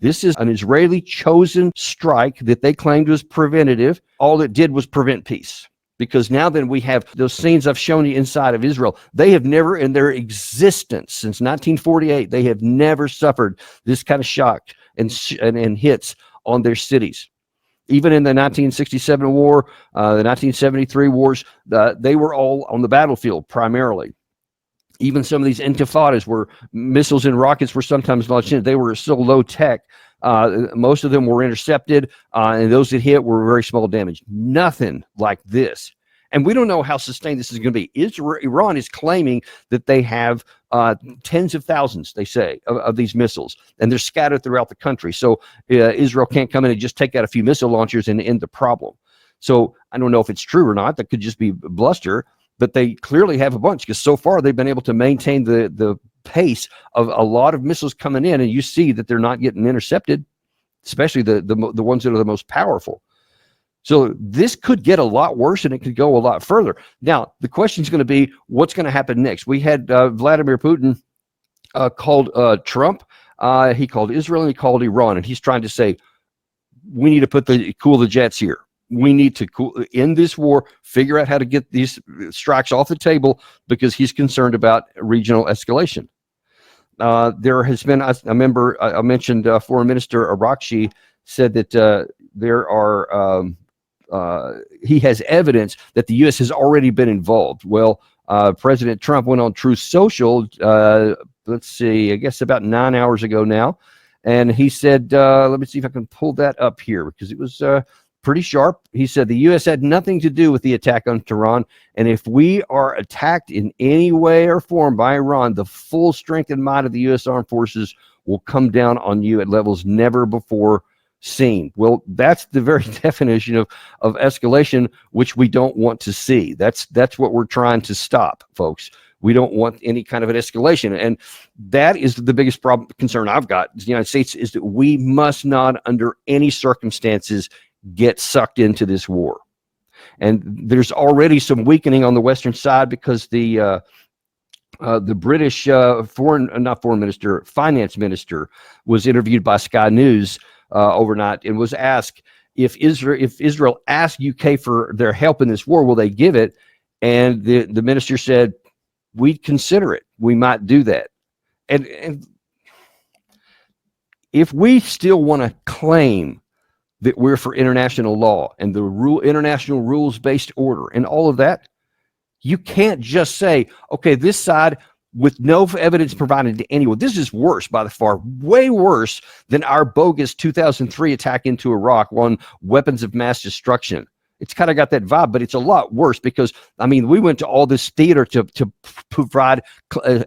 This is an Israeli chosen strike that they claimed was preventative. All it did was prevent peace. Because now then we have those scenes I've shown you inside of Israel. They have never in their existence since 1948, they have never suffered this kind of shock and hits on their cities. Even in the 1967 war, the 1973 wars, they were all on the battlefield primarily. Even some of these intifadas where missiles and rockets were sometimes launched in, they were so low tech. Most of them were intercepted, and those that hit were very small damage. Nothing like this. And we don't know how sustained this is going to be. Iran is claiming that they have tens of thousands, they say, of these missiles, and they're scattered throughout the country. So Israel can't come in and just take out a few missile launchers and end the problem. So I don't know if it's true or not. That could just be bluster, but they clearly have a bunch, because so far they've been able to maintain the pace of a lot of missiles coming in, and you see that they're not getting intercepted, especially the ones that are the most powerful. So this could get a lot worse, and it could go a lot further. Now, the question is going to be, what's going to happen next? We had Vladimir Putin called Trump, he called Israel, and he called Iran, and he's trying to say, we need to cool the jets here. We need to end this war, figure out how to get these strikes off the table, because he's concerned about regional escalation. There has been, I remember I mentioned Foreign Minister Arakshi said that there are, he has evidence that the U.S. has already been involved. Well, President Trump went on Truth Social, let's see, I guess about 9 hours ago now, and he said, let me see if I can pull that up here, because it was pretty sharp. He said the U.S. had nothing to do with the attack on Tehran, and if we are attacked in any way or form by Iran, the full strength and might of the U.S. armed forces will come down on you at levels never before seen. Well, that's the very definition of escalation, which we don't want to see. That's what we're trying to stop, folks. We don't want any kind of an escalation, and that is the biggest concern I've got. The United States is that we must not, under any circumstances, get sucked into this war. And there's already some weakening on the Western side, because the British finance minister was interviewed by Sky News overnight and was asked if Israel asked UK for their help in this war, will they give it? And the minister said, we'd consider it. We might do that. And if we still want to claim that we're for international law and the international rules-based order and all of that, you can't just say, okay, this side, with no evidence provided to anyone. This is worse by the far, way worse than our bogus 2003 attack into Iraq on weapons of mass destruction. It's kind of got that vibe, but it's a lot worse, because, I mean, we went to all this theater to provide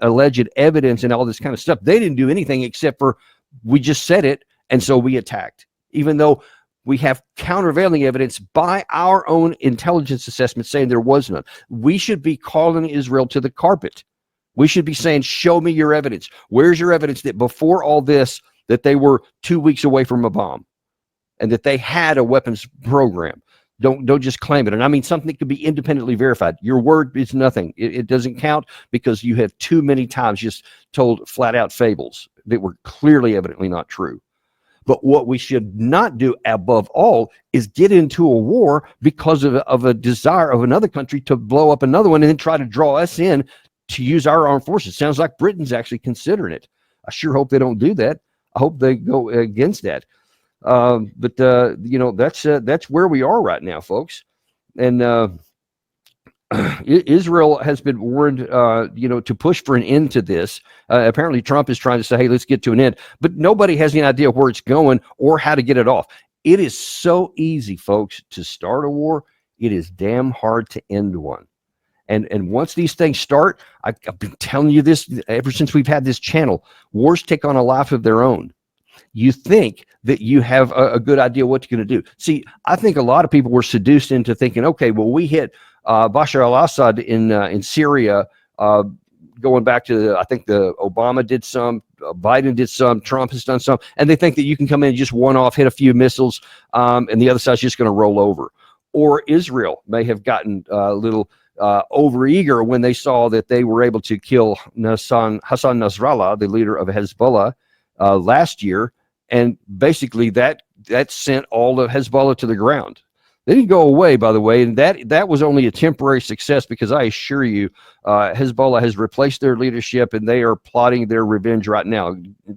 alleged evidence and all this kind of stuff. They didn't do anything except for, we just said it, and so we attacked, even though we have countervailing evidence by our own intelligence assessment saying there was none. We should be calling Israel to the carpet. We should be saying, show me your evidence. Where's your evidence that before all this, that they were 2 weeks away from a bomb and that they had a weapons program? Don't just claim it. And I mean, something that could be independently verified. Your word is nothing. It doesn't count, because you have too many times just told flat out fables that were clearly evidently not true. But what we should not do above all is get into a war because of a desire of another country to blow up another one and then try to draw us in to use our armed forces. Sounds like Britain's actually considering it. I sure hope they don't do that. I hope they go against that. But that's where we are right now, folks. And Israel has been warned, to push for an end to this. Apparently, Trump is trying to say, hey, let's get to an end. But nobody has any idea where it's going or how to get it off. It is so easy, folks, to start a war. It is damn hard to end one. And once these things start, I've been telling you this ever since we've had this channel, wars take on a life of their own. You think that you have a good idea what you're going to do. See, I think a lot of people were seduced into thinking, okay, well, we hit Bashar al-Assad in Syria, going back to, I think the Obama did some, Biden did some, Trump has done some, and they think that you can come in and just one-off, hit a few missiles, and the other side's just going to roll over. Or Israel may have gotten a little overeager when they saw that they were able to kill Hassan Nasrallah, the leader of Hezbollah, last year, And basically that sent all of Hezbollah to the ground. They didn't go away, by the way, and that was only a temporary success, because I assure you, Hezbollah has replaced their leadership, and they are plotting their revenge right now.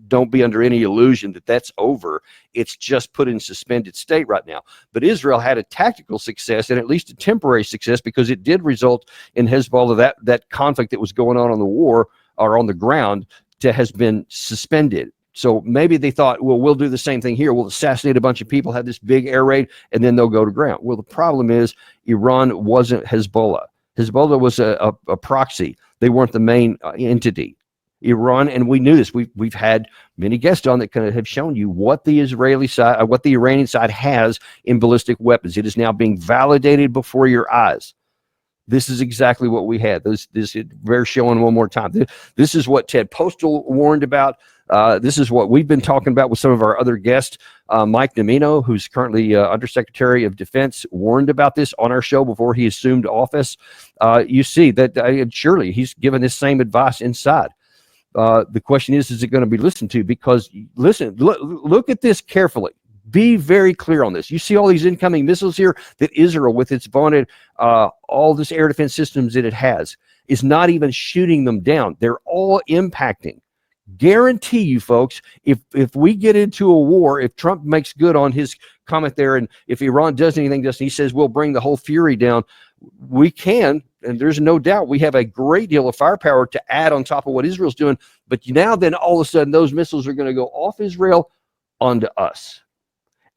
Don't be under any illusion that that's over. It's just put in suspended state right now. But Israel had a tactical success, and at least a temporary success, because it did result in Hezbollah, that conflict that was going on the war or on the ground has been suspended. So maybe they thought, well, we'll do the same thing here. We'll assassinate a bunch of people, have this big air raid, and then they'll go to ground. Well, the problem is Iran wasn't Hezbollah. Hezbollah was a proxy. They weren't the main entity. Iran, and we knew this. We've had many guests on that kind of have shown you what the Israeli side, what the Iranian side has in ballistic weapons. It is now being validated before your eyes. This is exactly what we had. This bears showing one more time. This is what Ted Postal warned about. This is what we've been talking about with some of our other guests. Mike Domino, who's currently Undersecretary of Defense, warned about this on our show before he assumed office. You see that surely he's given this same advice inside. The question is it going to be listened to? Because listen, look at this carefully. Be very clear on this. You see all these incoming missiles here that Israel, with its vaunted, all this air defense systems that it has, is not even shooting them down. They're all impacting. Guarantee you, folks, if we get into a war, if Trump makes good on his comment there, and if Iran does anything, he says we'll bring the whole fury down, we can, and there's no doubt we have a great deal of firepower to add on top of what Israel's doing. But now then all of a sudden those missiles are going to go off Israel onto us.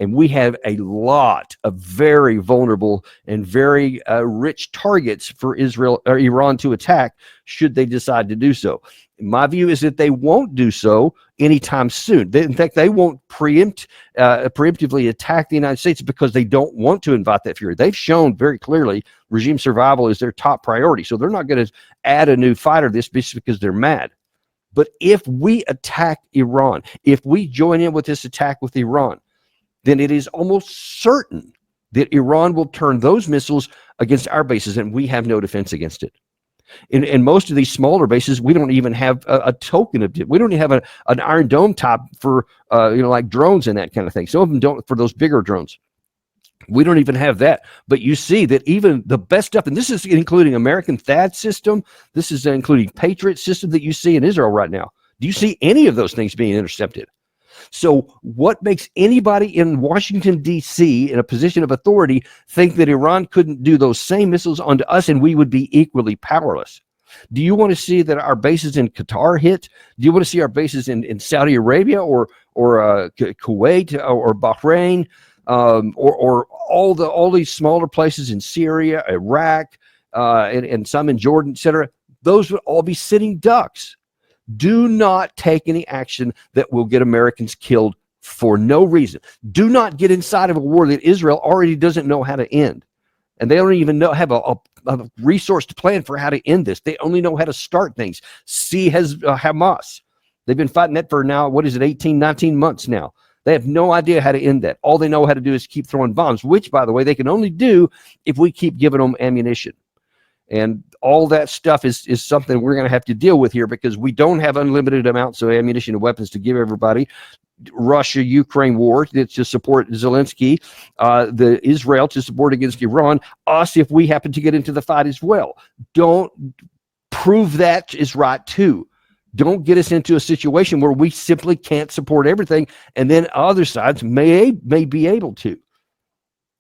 And we have a lot of very vulnerable and very rich targets for Israel or Iran to attack should they decide to do so. My view is that they won't do so anytime soon. In fact, they won't preemptively attack the United States because they don't want to invite that fury. They've shown very clearly regime survival is their top priority. So they're not going to add a new fighter this because they're mad. But if we attack Iran, if we join in with this attack with Iran, then it is almost certain that Iran will turn those missiles against our bases, and we have no defense against it. In most of these smaller bases, we don't even have a token of it. We don't even have an Iron Dome top for like drones and that kind of thing. Some of them don't for those bigger drones. We don't even have that. But you see that even the best stuff, and this is including American THAAD system, this is including Patriot system that you see in Israel right now. Do you see any of those things being intercepted? So what makes anybody in Washington, D.C., in a position of authority, think that Iran couldn't do those same missiles onto us and we would be equally powerless? Do you want to see that our bases in Qatar hit? Do you want to see our bases in Saudi Arabia or Kuwait or Bahrain or all these smaller places in Syria, Iraq, and some in Jordan, etc.? Those would all be sitting ducks. Do not take any action that will get Americans killed for no reason. Do not get inside of a war that Israel already doesn't know how to end. And they don't even have a resource to plan for how to end this. They only know how to start things. See Hamas. They've been fighting that for now, 18, 19 months now. They have no idea how to end that. All they know how to do is keep throwing bombs, which, by the way, they can only do if we keep giving them ammunition. And all that stuff is something we're going to have to deal with here because we don't have unlimited amounts of ammunition and weapons to give everybody. Russia-Ukraine war to support Zelensky, the Israel to support against Iran, us if we happen to get into the fight as well. Don't prove that is right too. Don't get us into a situation where we simply can't support everything and then other sides may be able to.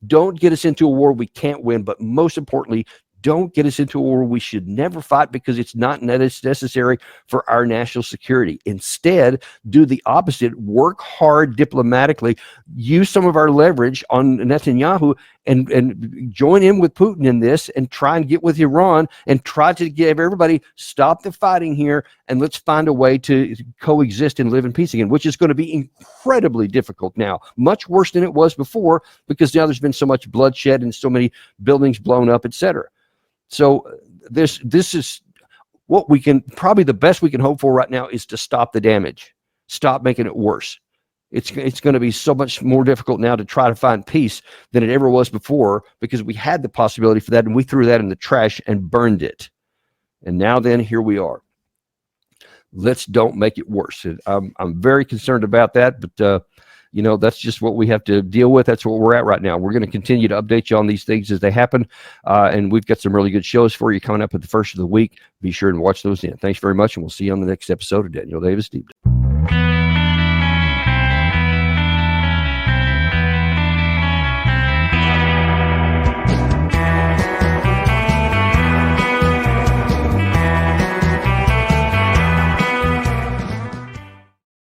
Don't get us into a war we can't win, but most importantly, don't get us into a war we should never fight because it's not necessary for our national security. Instead, do the opposite. Work hard diplomatically. Use some of our leverage on Netanyahu and join in with Putin in this and try and get with Iran and try to give everybody, stop the fighting here and let's find a way to coexist and live in peace again, which is going to be incredibly difficult now. Much worse than it was before because now there's been so much bloodshed and so many buildings blown up, etc. So this is what we can, probably the best we can hope for right now is to stop the damage, stop making it worse. It's going to be so much more difficult now to try to find peace than it ever was before because we had the possibility for that and we threw that in the trash and burned it. And now then, here we are. Let's don't make it worse. I'm very concerned about that, but that's just what we have to deal with. That's what we're at right now. We're going to continue to update you on these things as they happen. And we've got some really good shows for you coming up at the first of the week. Be sure and watch those in. Thanks very much, and we'll see you on the next episode of Daniel Davis Deep.